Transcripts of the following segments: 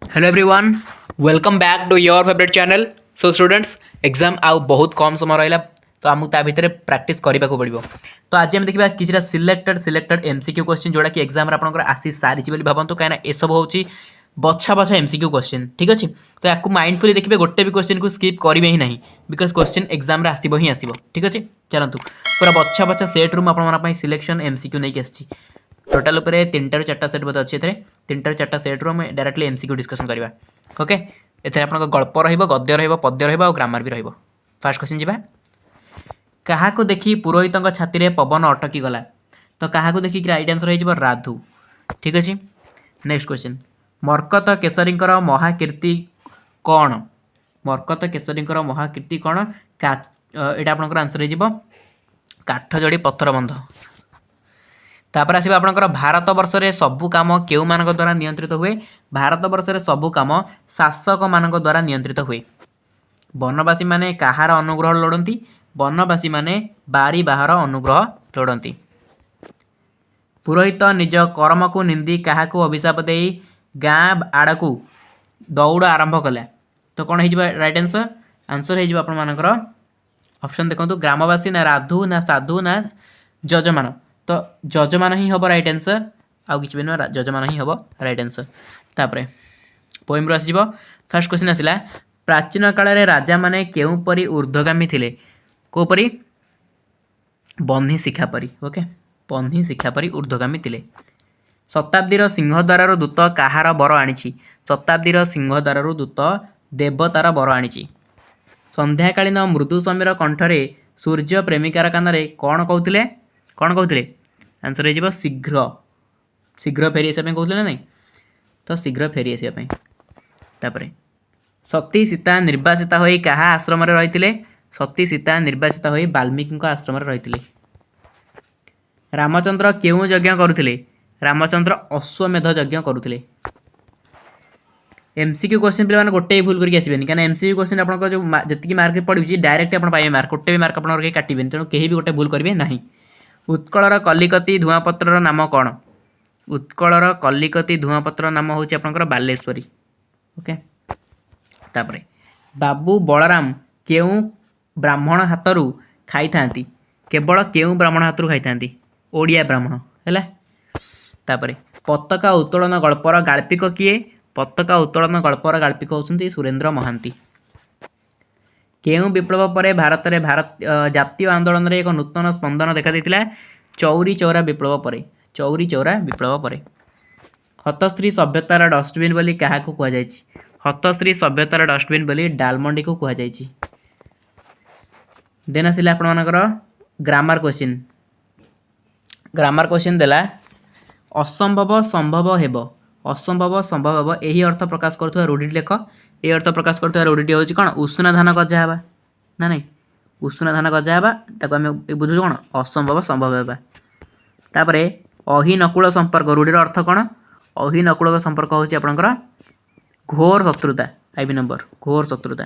Hello everyone, welcome back to your favourite channel. So students, exam आउ बहुत कम समय रहा तो आमको ता भितर प्रैक्टिस करने को पड़ो। तो आज आम देखा कि सिलेक्टेड एमसीक्यू क्वेश्चन जोड़ा कि एग्जाम आपंकर आसी सारी भावतु कहीं यह सब हूँ बछा बछा एमसीक्यू क्वेश्चन। ठीक अच्छे, तो या माइंडफुली देखिए, गोटे भी क्वेश्चन को स्किप करेंगे ही ना, बिकज क्वेश्चन एग्जाम आसब ही आसब। ठीक अच्छे, चलतु पूरा बछा बछा सेट रूम आप सिलेक्शन एमसीक्यू नहीं आसी। टोटाल उपर 3 ରୁ 4टा सेट बोध अच्छे, 3 ରୁ 4टा सेट रू डायरेक्टली एमसीक्यू डिस्कसन करवा। ओके, एथे आपन गल्प रहिबो, गद्य रहिबो, पद्य रहिबो और ग्रामर भी रहिबो। फर्स्ट क्वेश्चन जीवा। काहाको देखि पुरोहितंक छाती रे पवन अटकी गला। तो काहाको देखि राइट आंसर हो राधु। ठीक अच्छे, नेक्स्ट क्वेश्चन। मर्कत केसरींकर महाकीर्ति कौन? मर्कत केसरींकर महाकीर्ति कौन? एटा आपनकर आंसर हो काठ जोड़ी पत्थर बंध। तापर आसवा आपनकर भारत वर्ष रे सबु काम केउ मानक द्वारा नियंत्रित हुए? भारत वर्ष रे सबु काम शासक मानक द्वारा नियंत्रित हुए। वनवासी माने काहार अनुग्रह लोड़ती? वनवासी माने बारी बाहर अनुग्रह लोड़ती। पुरोहित निज कर्म को निंदी काहाकू अभिशाप दे गाँ आड़ को दौड़ आरंभ कला। तो कौन हो राइट आंसर? आंसर हो आपर ऑप्शन देखो, ग्रामवासी ना राधु ना साधु ना जजमान। तो जजमान ही हम राइट आंसर, आउ कि नुह, जजमान ही हम राइट आंसर। तापर पोएम आस फर्स्ट क्वेश्चन आसला, प्राचीन काल रे राजा माने केउ परी ऊर्ध्वगामी थिले? को परी? बन्ही शिखा परी। ओके, बन्ही शिखा परी ऊर्ध्वगामी थिले। शताब्दीर सिंहद्वार दूत काहार बर आनी? शताब्दीर सिंहद्वार दूत देवतार बर आनी। संध्याकालीन मृदु समीर कंठरे सूर्य प्रेमिकार काନରେ कौन कहते? कौन कहते? आंसर हो शीघ्र शीघ्र फेरी आसा कहते ना नहीं, तो शीघ्र फेरी आसापी। तापर सती सीता निर्वासिता होई काहा आश्रम रही? सती सीता निर्वासिता होई वाल्मीकि आश्रम रही। रामचंद्र केउ यज्ञ करुले? रामचंद्र अश्वमेध यज्ञ करुले। एमसीक्यू क्वेश्चन पे गोटे भूल करके आसबेनि, क्या एमसीक्यू क्वेश्चन आप जो जी मार्क पड़ी डायरेक्ट आप पाइबे मार्क, गोटे भी मार्क आप काटेनि, तेणु कहीं भी गोटे भूल करेंगे ना। उत्कलर कलिकती धुआपत्र नाम कौन? उत्कलर कलिकती धुआपत्र नाम हूँ आपंकर बालेश्वरी। ओके, तापर बाबू बलराम केउ ब्राह्मण हाथरू खाई था? केवल केउ ब्राह्मण हाथरू खाई था? ओडिया ब्राह्मण है। तापर पताका उत्तोलन गल्पर गाल्पिक किए? पताका उत्तोलन गल्पर गाल्पिक होती सुरेंद्र महांती। केउ विप्लव पर भारत जातीय आंदोलन एक नूतन स्पंदन देखा देता? चौरी चौरा विप्लव पर। चौरी चौरा विप्लव पर। हतश्री सभ्यतार डस्टबिन बोली क्या कहुई? हतश्री सभ्यतार डस्टबिन बोली डालमंडी को कहुई। देन आसिला आपणकर ग्रामर क्वेश्चन। ग्रामर क्वेश्चन देला, असंभव संभव हेब, असंभव संभव हेब यही अर्थ प्रकाश करुवा रूढ़ी लेख। ये अर्थ प्रकाश करुवा रूढ़ी हूँ कौन? उषुना धान गजा हाँ ना नहीं, उषुना धान गजा हाँ ताको आम बुझुँ कौन? असंभव संभव हेबा। तापर अहिनकुल संपर्क रूढ़ीर अर्थ कौन? अहिनकुल संपर्क हूँ आपंकर घोर शत्रुता। आईबी नंबर घोर शत्रुता।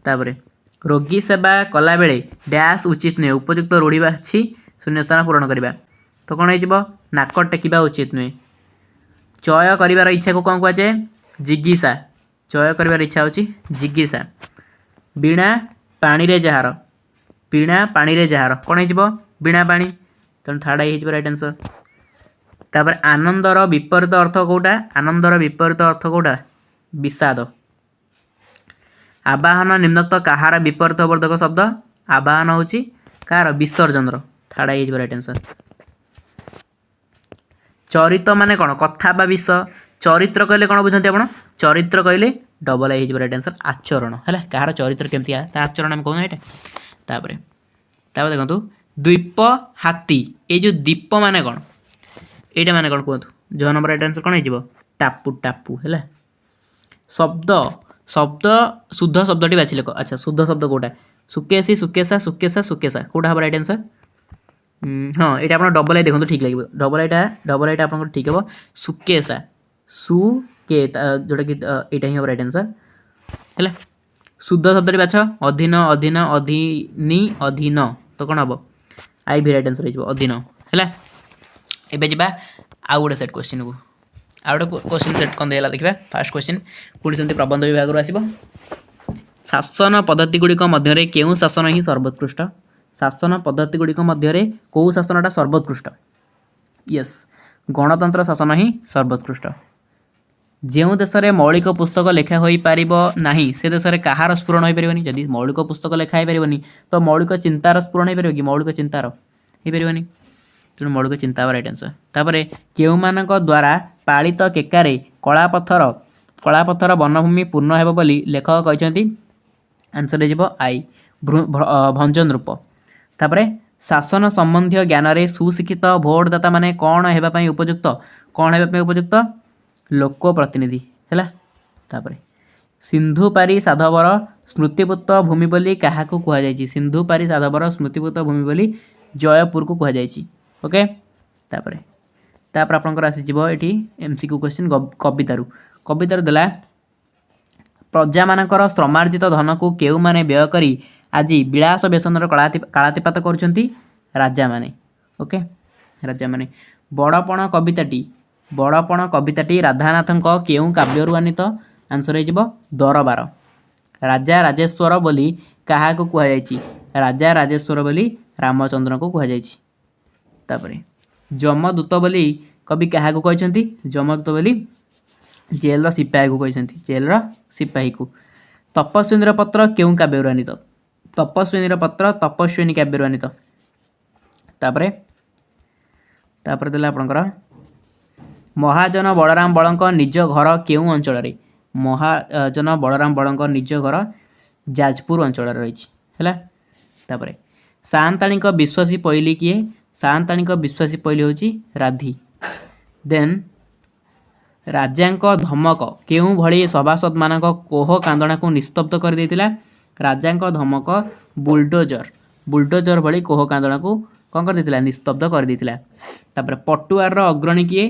तापर रोगी सेवा कला बेले डैश उचित नुहे, उपयुक्त रूढ़ी बाछी शून्यस्थान पूरण करवा। तो कौन हो? नाक टेकिबा उचित नुहे। चय कर इच्छा को कौन कहुए? जिज्ञासा। चय कर इच्छा हूँ जिज्ञासा। वीणा पानी रे जहार, वीणा पानी रे जहार कौन हो? वीणा पानी। तेणु थर्ड आई राइट आंसर। तापर आनंदर विपरीत अर्थ कौटा? आनंदर विपरीत अर्थ कौटा? विषाद। आवाहन निम्नोक्त काहार विपरीत वर्धक शब्द? आवाहन हूँ कार? विसर्जन। थर्ड आई राइट आंसर। चरित्र माने कौन? कथा बा विष। चरित्र कहले कौन बुझते आप? चरित्र कहले डबल आई राइट आंसर आचरण है। कहार चरित्र केमती आचरण आम कहूँ यहाँ। तापर देखो द्वीप हाथी, ये जो द्वीप माने कौन? यहाँ माने कौन कहतु? जो नंबर राइट आंसर कौन हो? टापू। टापू है। शब्द शब्द शुद्ध शब्दटी बाछि लेख। अच्छा, शुद्ध शब्द कौटा? सुकेशी सुकेशा सुकेशा सुकेशा कौटा हम राइट आंसर? हाँ, ये आप डबल आई देखो ठीक लगे। डबल आईटा आप ठीक हे। सुकेशा सुके जोटा कि यहाँ ही राइट आंसर है। शुद्ध शब्द बाछ अधीन अधीन अधीनी अधीन, तो कौन हम? आई भी राइट आंसर हो अधीन है। एबे जा आउ गोटे सेट क्वेश्चन को। आउ गोटे क्वेश्चन सेट कौन देला देखिबा फास्ट क्वेश्चन पुणी सेमती प्रबंध विभाग रो आसीबो शासन पद्धति गुड़िक मध्य केउं शासन ही सर्वोत्कृष्ट शासन पद्धति गुड़िक मध्य कौ शासनटा सर्वोत्कृष्ट यस गणतंत्र शासन ही सर्वोत्कृष्ट जो देश में मौलिक पुस्तक लेखा हो पार ना से देश में कहार स्फुरण हो पारे जदि मौलिक पुस्तक लेखा हो पारे तो मौलिक चिंतार स्फुरण हो पारे कि मौलिक चिंतार हो पारे तेणु मौलिक चिंता राइट आंसर तापर केउ मानक द्वारा पालित केकारे कलापथर वनभूमि पूर्ण हेब बोली लेखक कहते आंसर हो आई भंजन रूप तापर शासन संबंधी ज्ञान रे सुशिक्षित भोटदाता माने कौन होगापी उपयुक्त कौन होगापी उपयुक्त लोक प्रतिनिधि है तापर सिंधु पारी साधवर स्मृतिपुत भूमि बोली क्या कहुई सिंधु पारी साधवर स्मृतिपुत भूमि बोली जयपुर को कहुई ओके तापर तापर आपंकर आसीज ये एमसीक्यू क्वेश्चन कवितार देला प्रजा मानकर श्रमार्जित धन को केउ माने व्यय करी आज विलास व्यसनर कालातिपात करुछंती राजा माने ओके राजा माने बड़पण कविताटी राधानाथंक केउ काव्यरु आनीत आंसर हो दरबार राजा राजेश्वर बोली क्या कहुई राजा राजेश्वर बोली रामचंद्र को कहुई तापर जमदूत बोली कवि क्या कहते जमदूत बोली जेल सिपाही को कहते जेल सिपाही को तपस्विनी पत्र केउ काव्यरु आनीत तपस्विनी पत्र तपस्विनी काव्यरु आनीत तापर तापर देला आपनकर महाजन बलराम बलंक निज घर केउ अंचल महाजन बलराम बलंक निज घर जाजपुर अंचल रही है तापर सांताणिक विश्वासी पहली किए सांताणिक विश्वासी पहली होची राधी देन राजांक धमक केउ भली सभासद मानक कोह कांदणा को निस्तब्ध कर देतिला राजांक धमक बुलडोजर भली कोह कांदणा को कौन कर देतिला निस्तब्ध कर देतिला तापर पटुआर अग्रणी किए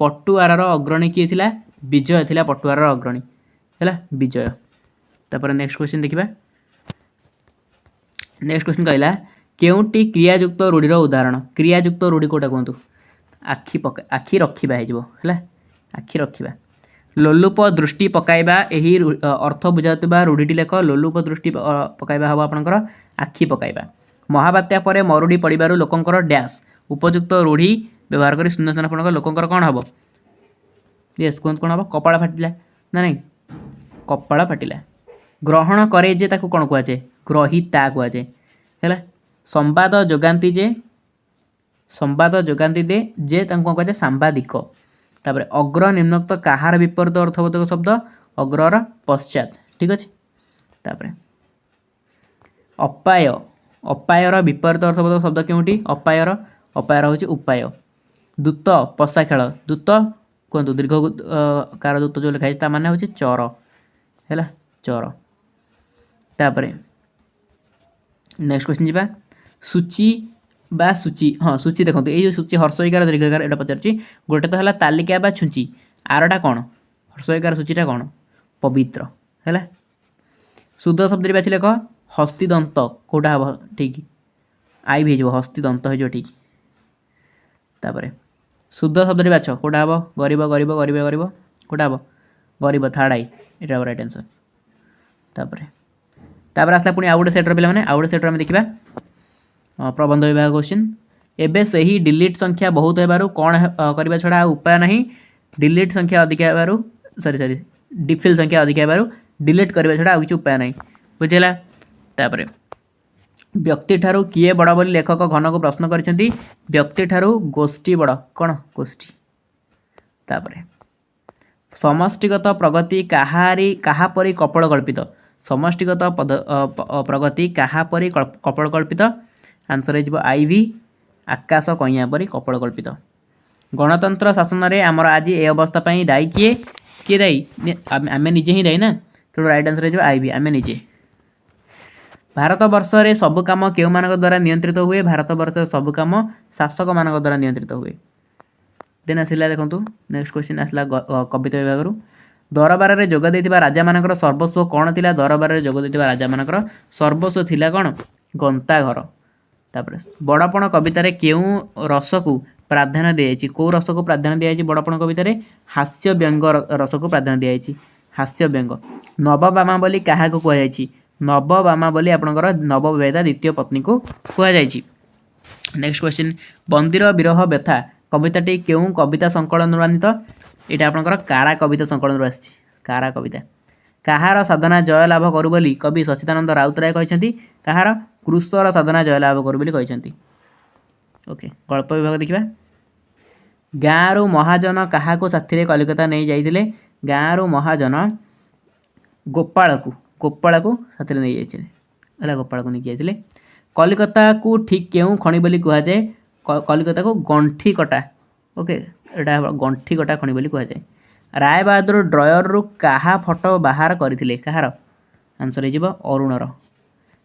पटुआर अग्रणी किए थिला विजय थिला पटुआर अग्रणी है विजय तापर नेक्स्ट क्वेश्चन देखिबा नेक्स्ट क्वेश्चन कहला केउटी क्रियायुक्त रूढ़ीर उदाहरण क्रियायुक्त रूढ़ी कोटा कहतु आखि रखा है आखि रखा लोलुप दृष्टि पकाइबा एही अर्थ बुझाउतबा रूढ़ीटी लेख लोलुप दृष्टि पकाइबा हम आपनकर आखि पकाइबा महाबात्या परे मरुड़ी पड़िबारु लोकंकर डैश उपयुक्त रूढ़ी व्यवहार करी सुंदर आपनकर लोकंकर कौन हम यस कहते कौन हम कपाळ फाटिला ना नहीं कपाळ फाटिला ग्रहण करे जे ताकू कौन कहुए ग्रहिता कहुए है संवाद जोगांती दे जे तांको कहुए सांबादिक तापर अग्र निम्नोक्त कहार विपरीत अर्थबोधक शब्द अग्रर पश्चात ठीक अच्छे तापर अपाय अपायर विपरीत अर्थबोधक शब्द क्योंटी अपायर अपायर हूँ उपाय दूत पशा खेल दूत कहतु दीर्घ कार दूत जो लिखाई माने हूँ चर है चर तापर नेक्स्ट क्वेश्चन जा सूची बा सूची हाँ सूची देखो ये सूची हर्षईकार दीर्घकार यहाँ पचार गोटे तो है तालिका बा छुंची आरटा कौन हर्षईकार सूचीटा कौन पवित्र है शुद्ध शब्द बाछी लेख हस्तिदंत कौटा हम ठीक आई भी हो हस्तिदंत हो ठीक तापर शुद्ध शब्द बाछ कौटा हम गरीब गरीब गरीब गरीब कौटा हम गरीब थार्ड आई यहाँ राइट आंसर तापर आसला पुणी आउ गोटे सेटर पे आउ गोटे सेटर देखा प्रबंध विभाग क्वेश्चन एबे सही डिलीट संख्या बहुत होबारु कौन करबा छड़ा उपाय नहीं डिलीट संख्या अधिक होबारु सॉरी डिफिल संख्या अधिक होबारु डिलीट करबा छड़ा किसी उपाय नहीं बुझेला तापर व्यक्ति ठारू किए बड़ बोली लेखक घन को प्रश्न करछंती व्यक्ति ठारू गोष्ठी बड़ कौन गोष्ठी तापर समष्टिगत प्रगति काहा परी कपड़ कल्पित समष्टिगत प्रगति काहा परी कपड़ कल्पित आंसर हो आईवी आकाश कइया परी कपड़ कल्पित गणतंत्र शासन में आमर आज ए अवस्था दायी किए दायी आम निजे ही दायी ना तो राइट आंसर हो आईवी आम निजे भारत वर्ष में सबु कम केउ मानक द्वारा नियंत्रित हुए भारत वर्ष सबु कम शासक मानक द्वारा नियंत्रित हुए देन आसला देखो नेक्स्ट क्वेश्चन आसला कविता विभाग दरबार में जोग देथिबा राजा मानकर सर्वस्व कौन थिला दरबार में जोग देथिबा राजा मानकर सर्वस्व थिला कौन गंता घर तापर बड़पण कवितार केउ रस को प्राधान्य दिया कौ रस को प्राधान्य दिया बड़पण कवितार हास्य व्यंग रस को प्राधान्य दिखाई हास्य व्यंग नवबामा बोली क्या कहुई नवबामा बोली आपणकर नववेदा द्वितीय पत्नी को कहुई नेक्स्ट क्वेश्चन बंदीर विरह व्यथा कविताटी क्यों कविता संकलन आनीत यहाँ आपणकर कारा कविता संकलन आसी कारा कविता कहार साधना जय लाभ करू बोली कवि सच्चिदानंद राउतराय कहते कहार कृषर साधना जय लाभ करू बोली कहते ओके गल्प विभाग देखा गाँव महाजन क्या साथी कलिकता नहीं जाइए गाँव महाजन गोपाल को साथी नहीं जाइए गोपाल को नहीं जाइए कलिकता को ठीक क्यों खणी बोली कहुए कलिकता को गंठी कटा ओके यहाँ गंठी कटा खणी बोली कहुए राय बहादुर ड्रयर रु क्या फटो बाहर करते कहार आंसर हो अरुणर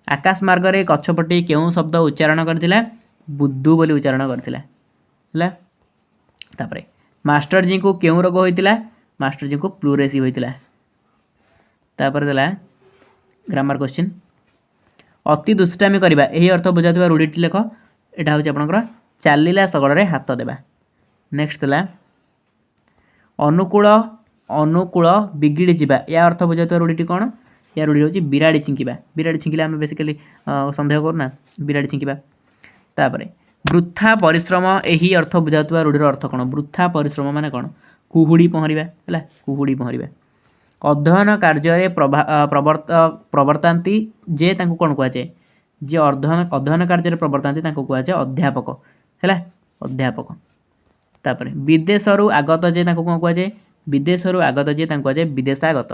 आकाश मार्ग गछपटी क्यों शब्द उच्चारण करथिला बुद्धू बोली उच्चारण करथिला तापरे मास्टर जी को क्यों रोग होइतिला मास्टर जी को प्लूरेसी होइतिला तापर देला ग्रामर क्वेश्चन अति दुष्टामी करबा एही अर्थ बुझातबा रूढ़ीटी लेख एटा होची आपनकर चालिला सगड़ रे हाथ देबा नेक्स्ट देला अनुकूल अनुकूल बिगिड़ी जिबा या अर्थ बुझातबा रूढ़ीटी कोन या रूढ़ी होची बिराड़ी छिंकिला आम बेसिकली संदेह करना बिराड़ी छिंकिबा तापरे वृथा परिश्रम यही अर्थ बुझातबा रूढ़ीर अर्थ कौन वृथा परिश्रम माने कौन कुहुड़ी पहरिबा है कुहुड़ी पहरिबा अध्ययन कार्य प्रवर्तांती जे तांको कौन कहुए जे अध्ययन कार्य प्रवर्तांती तांको कहुए अध्यापक है अध्यापक तापर विदेशरू आगत जे तांको कौन कहुए विदेशरू आगत जे तांको कहुए विदेशागत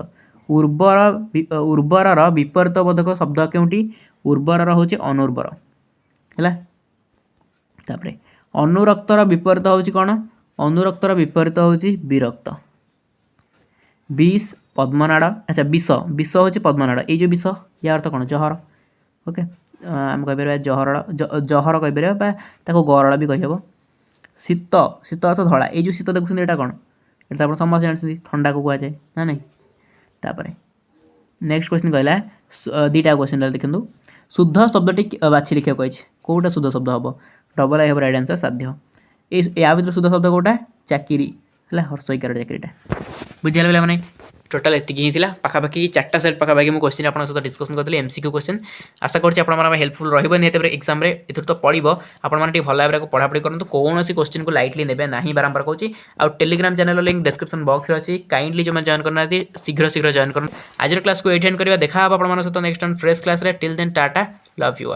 उर्वर विपरीत बोधक शब्द केउटी उर्वर होची अनुर्वर है तापर अनुरक्तर विपरीत होची कौन अनुरक्तर विपरीत होची विरक्त विष पद्मनाड़ अच्छा विष विष होची पद्मनाड़ ये जो विष या अर्थ कौन जहर ओके आम कहीपर जहर कहीपर गरल भी कहीहब शीत शीत अर्थ धला ये जो शीत देखुं यहाँ कौन ये आप समस्त जानते ठंडा को कहुए ना नहीं तापर नेक्स्ट क्वेश्चन कहला दुटा क्वेश्चन देखो शुद्ध शब्दटी बाछी लिखा कही कौटा शुद्ध शब्द हम डबल आई राइट आंसर साध्य या भर शुद्ध शब्द कौटा चाकरी है हर्षइकार चाकरीटा बुझे मैंने टोटाल एतिक ही पाखापाखि 4टा सेट पाखापाखि मुझे क्वेश्चन आप सहित डिस्कसन करी एमसीक्यू क्वेश्चन आशा करें हेल्पफुल रही निहत एग्जाम एथुर तो पड़ो आपने भल भाव में पढ़ापढ़ी करूँ कौन क्वेश्चन को लाइटली ने ना बारंबार कहूँ आ telegram channel link description box अच्छी काइंडली जो जॉइन करना शीघ्र शीघ्र जॉइन कर आज क्लास को एटेंड करवा देखा आप सहित next time fresh class till then tata love you.